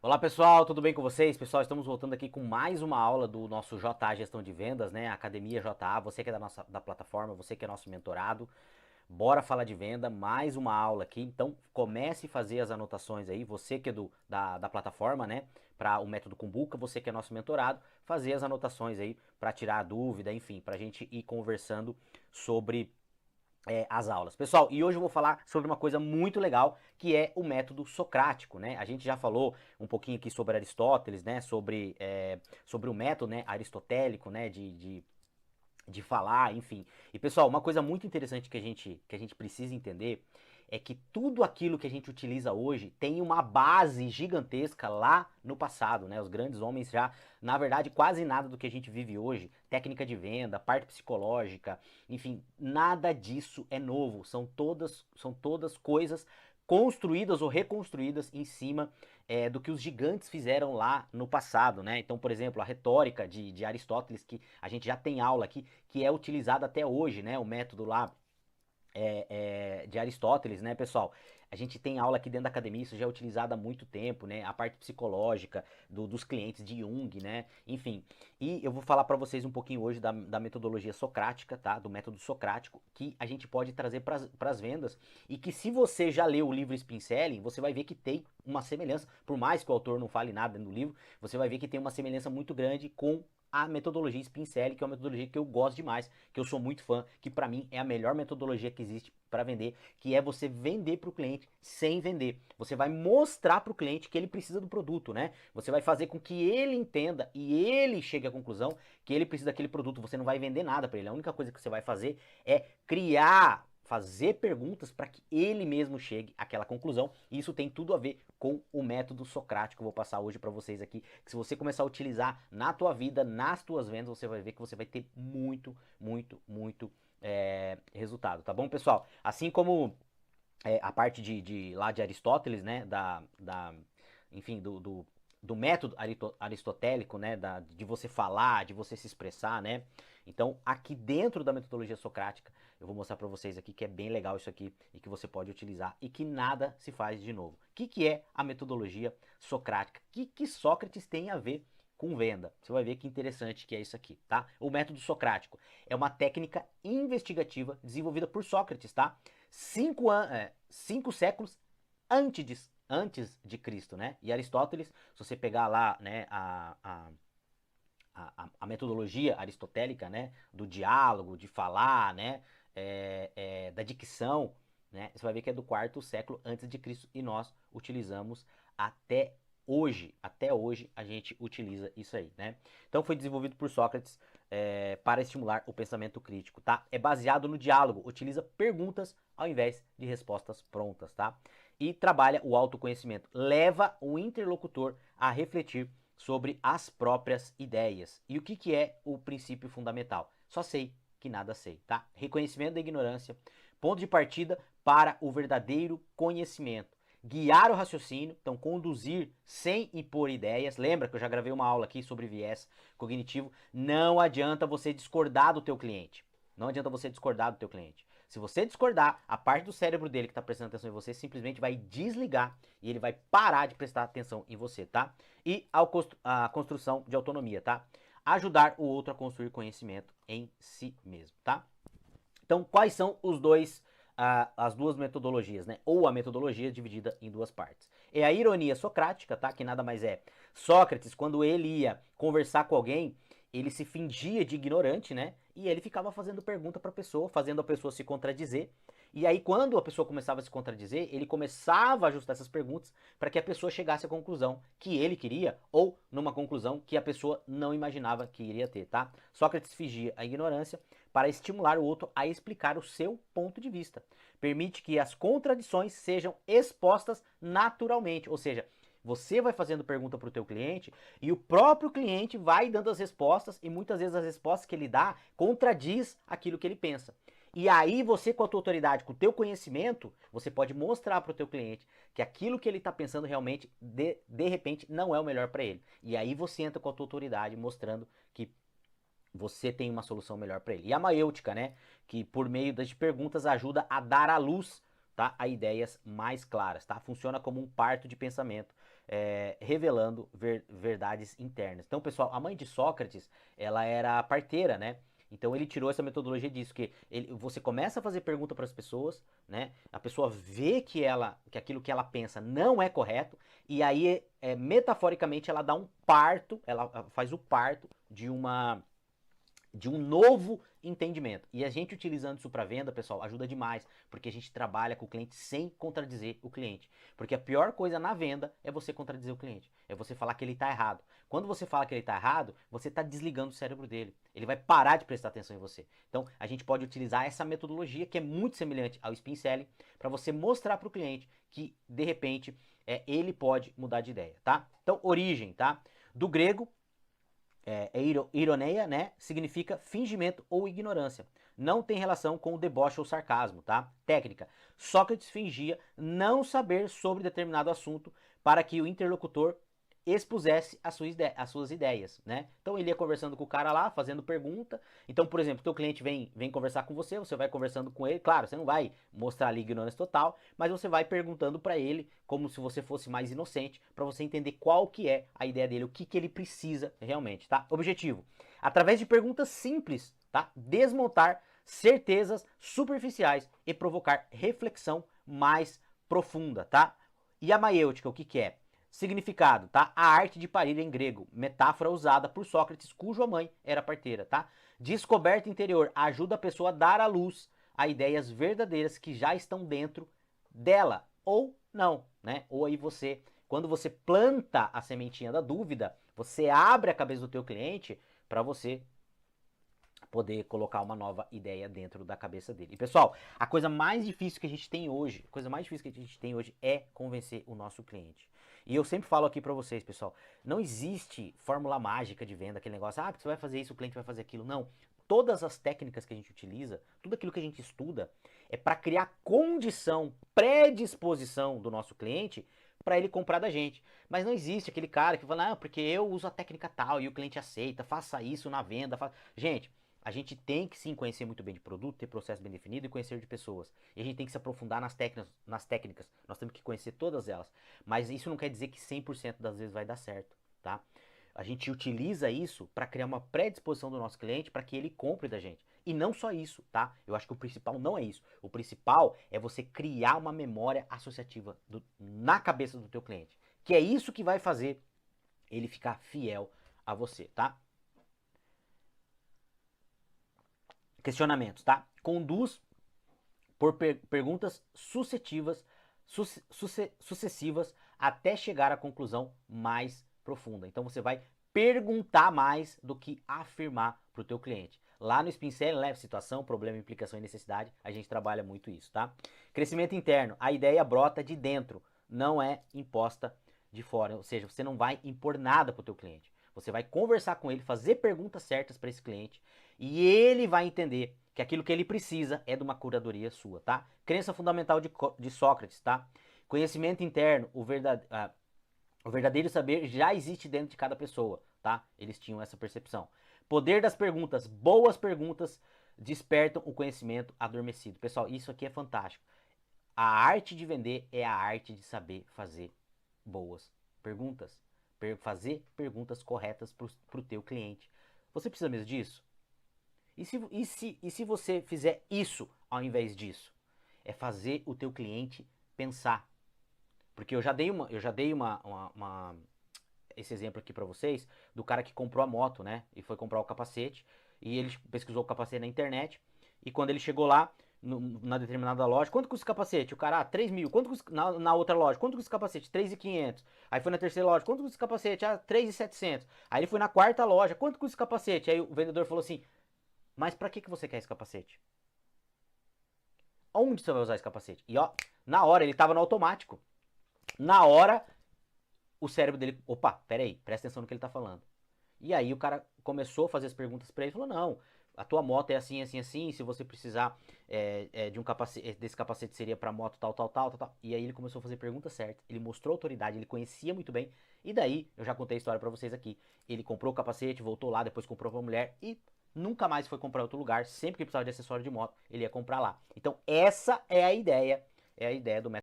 Olá pessoal, tudo bem com vocês? Pessoal, estamos voltando aqui com mais uma aula do nosso JA Gestão de Vendas, né? Academia JA, você que é da plataforma, você que é nosso mentorado. Bora falar de venda, mais uma aula aqui. Então comece a fazer as anotações aí, você que é da plataforma, né? Para o método Kumbuka, você que é nosso mentorado, fazer as anotações aí para tirar a dúvida, enfim, para a gente ir conversando sobre as aulas. Pessoal, e hoje eu vou falar sobre uma coisa muito legal, que é o método socrático, né? A gente já falou um pouquinho aqui sobre Aristóteles, né? Sobre o método, né? Aristotélico, né? De falar, enfim. E pessoal, uma coisa muito interessante que a gente precisa entender é que tudo aquilo que a gente utiliza hoje tem uma base gigantesca lá no passado, né? Os grandes homens já, na verdade, quase nada do que a gente vive hoje, técnica de venda, parte psicológica, enfim, nada disso é novo. São todas coisas construídas ou reconstruídas em cima do que os gigantes fizeram lá no passado, né? Então, por exemplo, a retórica de Aristóteles, que a gente já tem aula aqui, que é utilizada até hoje, né? O método lá de Aristóteles, né, pessoal? A gente tem aula aqui dentro da academia, isso já é utilizado há muito tempo, né? A parte psicológica dos clientes de Jung, né? Enfim, e eu vou falar para vocês um pouquinho hoje da metodologia socrática, tá? Do método socrático, que a gente pode trazer para as vendas e que se você já leu o livro Spin Selling, você vai ver que tem uma semelhança, por mais que o autor não fale nada no livro, você vai ver que tem uma semelhança muito grande com a metodologia Spin Selling, que é uma metodologia que eu gosto demais, que eu sou muito fã, que para mim é a melhor metodologia que existe para vender, que é você vender para o cliente sem vender. Você vai mostrar para o cliente que ele precisa do produto, né? Você vai fazer com que ele entenda e ele chegue à conclusão que ele precisa daquele produto. Você não vai vender nada para ele. A única coisa que você vai fazer é fazer perguntas para que ele mesmo chegue àquela conclusão. E isso tem tudo a ver com o método socrático que eu vou passar hoje para vocês aqui, que se você começar a utilizar na tua vida, nas tuas vendas, você vai ver que você vai ter muito, muito, muito resultado, tá bom, pessoal? Assim como a parte lá de Aristóteles, né, enfim, do método aristotélico, né, de você falar, de você se expressar, né. Então, aqui dentro da metodologia socrática, eu vou mostrar para vocês aqui que é bem legal isso aqui e que você pode utilizar e que nada se faz de novo. O que é a metodologia socrática? O que Sócrates tem a ver com venda? Você vai ver que interessante que é isso aqui, tá? O método socrático é uma técnica investigativa desenvolvida por Sócrates, tá? 5 séculos antes de Cristo, né? E Aristóteles, se você pegar lá, né, a metodologia aristotélica, né, do diálogo, de falar, né, da dicção, né, você vai ver que é do 4º século antes de Cristo e nós utilizamos até hoje. Até hoje a gente utiliza isso aí, né? Então foi desenvolvido por Sócrates para estimular o pensamento crítico, tá? É baseado no diálogo, utiliza perguntas ao invés de respostas prontas, tá? E trabalha o autoconhecimento, leva o interlocutor a refletir sobre as próprias ideias. E o que é o princípio fundamental? Só sei que nada sei, tá? Reconhecimento da ignorância, ponto de partida para o verdadeiro conhecimento. Guiar o raciocínio, então conduzir sem impor ideias. Lembra que eu já gravei uma aula aqui sobre viés cognitivo. Não adianta você discordar do teu cliente. Não adianta você discordar do teu cliente. Se você discordar, a parte do cérebro dele que está prestando atenção em você simplesmente vai desligar e ele vai parar de prestar atenção em você, tá? E a construção de autonomia, tá? Ajudar o outro a construir conhecimento em si mesmo, tá? Então, quais são as duas metodologias, né? Ou a metodologia dividida em duas partes. É a ironia socrática, tá? Que nada mais é. Sócrates, quando ele ia conversar com alguém, ele se fingia de ignorante, né? E ele ficava fazendo pergunta para a pessoa, fazendo a pessoa se contradizer. E aí, quando a pessoa começava a se contradizer, ele começava a ajustar essas perguntas para que a pessoa chegasse à conclusão que ele queria ou numa conclusão que a pessoa não imaginava que iria ter, tá? Sócrates fingia a ignorância para estimular o outro a explicar o seu ponto de vista. Permite que as contradições sejam expostas naturalmente, ou seja, você vai fazendo pergunta para o teu cliente e o próprio cliente vai dando as respostas e muitas vezes as respostas que ele dá contradiz aquilo que ele pensa. E aí você com a tua autoridade, com o teu conhecimento, você pode mostrar para o teu cliente que aquilo que ele está pensando realmente, de repente, não é o melhor para ele. E aí você entra com a tua autoridade mostrando que você tem uma solução melhor para ele. E a maêutica, né, que por meio das perguntas ajuda a dar à luz, tá, a ideias mais claras, tá? Funciona como um parto de pensamento. revelando verdades internas. Então, pessoal, a mãe de Sócrates, ela era parteira, né? Então ele tirou essa metodologia disso, que você começa a fazer pergunta para as pessoas, né? A pessoa vê que aquilo que ela pensa não é correto, e aí, metaforicamente, ela dá um parto, ela faz o parto de um novo entendimento. E a gente utilizando isso para venda, pessoal, ajuda demais, porque a gente trabalha com o cliente sem contradizer o cliente. Porque a pior coisa na venda é você contradizer o cliente, é você falar que ele está errado. Quando você fala que ele está errado, você está desligando o cérebro dele. Ele vai parar de prestar atenção em você. Então, a gente pode utilizar essa metodologia, que é muito semelhante ao Spin Selling, para você mostrar para o cliente que, de repente, ele pode mudar de ideia, tá? Então, origem, tá? Do grego, ironeia, né? Significa fingimento ou ignorância. Não tem relação com o deboche ou sarcasmo, tá? Técnica. Sócrates fingia não saber sobre determinado assunto para que o interlocutor expusesse as suas ideias, né? Então ele ia conversando com o cara lá, fazendo pergunta. Então, por exemplo, teu cliente vem conversar com você, você vai conversando com ele. Claro, você não vai mostrar ali ignorância total, mas você vai perguntando para ele como se você fosse mais inocente, para você entender qual que é a ideia dele, o que que ele precisa realmente, tá? Objetivo: através de perguntas simples, tá? Desmontar certezas superficiais e provocar reflexão mais profunda, tá? E a maiêutica, o que que é? Significado, tá? A arte de parir em grego, metáfora usada por Sócrates, cuja mãe era parteira, tá? Descoberta interior, ajuda a pessoa a dar à luz a ideias verdadeiras que já estão dentro dela, ou não, né? Ou aí você, quando você planta a sementinha da dúvida, você abre a cabeça do teu cliente para você poder colocar uma nova ideia dentro da cabeça dele. E pessoal, a coisa mais difícil que a gente tem hoje, é convencer o nosso cliente. E eu sempre falo aqui para vocês, pessoal, não existe fórmula mágica de venda, aquele negócio, porque você vai fazer isso, o cliente vai fazer aquilo. Não. Todas as técnicas que a gente utiliza, tudo aquilo que a gente estuda, é para criar condição, predisposição do nosso cliente para ele comprar da gente. Mas não existe aquele cara que fala, porque eu uso a técnica tal e o cliente aceita, faça isso na venda. Gente, a gente tem que sim conhecer muito bem de produto, ter processo bem definido e conhecer de pessoas. E a gente tem que se aprofundar nas técnicas. Nós temos que conhecer todas elas. Mas isso não quer dizer que 100% das vezes vai dar certo, tá? A gente utiliza isso para criar uma predisposição do nosso cliente para que ele compre da gente. E não só isso, tá? Eu acho que o principal não é isso. O principal é você criar uma memória associativa na cabeça do teu cliente. Que é isso que vai fazer ele ficar fiel a você, tá? Questionamentos, tá? Conduz por perguntas sucessivas até chegar à conclusão mais profunda. Então você vai perguntar mais do que afirmar para o teu cliente. Lá no Spin Selling, né, situação, problema, implicação e necessidade, a gente trabalha muito isso, tá? Crescimento interno, a ideia brota de dentro, não é imposta de fora. Ou seja, você não vai impor nada para o teu cliente. Você vai conversar com ele, fazer perguntas certas para esse cliente e ele vai entender que aquilo que ele precisa é de uma curadoria sua, tá? Crença fundamental de Sócrates, tá? Conhecimento interno, o verdadeiro saber já existe dentro de cada pessoa, tá? Eles tinham essa percepção. Poder das perguntas, boas perguntas despertam o conhecimento adormecido. Pessoal, isso aqui é fantástico. A arte de vender é a arte de saber fazer boas perguntas. Fazer perguntas corretas para o teu cliente. Você precisa mesmo disso? E se você fizer isso ao invés disso? É fazer o teu cliente pensar. Porque eu já dei esse exemplo aqui para vocês do cara que comprou a moto, né? E foi comprar o capacete. E ele pesquisou o capacete na internet. E quando ele chegou lá, na determinada loja, quanto custa o capacete? O cara, 3 mil. Quanto custa na outra loja? Quanto custa o capacete? 3.500. Aí foi na terceira loja, quanto custa o capacete? 3.700. Aí ele foi na quarta loja, quanto custa o capacete? Aí o vendedor falou assim, mas pra que você quer esse capacete? Onde você vai usar esse capacete? E ó, na hora, ele tava no automático. Na hora, o cérebro dele, opa, peraí, presta atenção no que ele tá falando. E aí o cara começou a fazer as perguntas pra ele, falou, não, a tua moto é assim, assim, assim, se você precisar de um capacete, desse capacete seria pra moto tal, tal, tal, tal, tal. E aí ele começou a fazer perguntas certas, ele mostrou autoridade, ele conhecia muito bem, e daí, eu já contei a história pra vocês aqui, ele comprou o capacete, voltou lá, depois comprou pra mulher, e nunca mais foi comprar em outro lugar, sempre que precisava de acessório de moto, ele ia comprar lá. Então essa é a ideia do método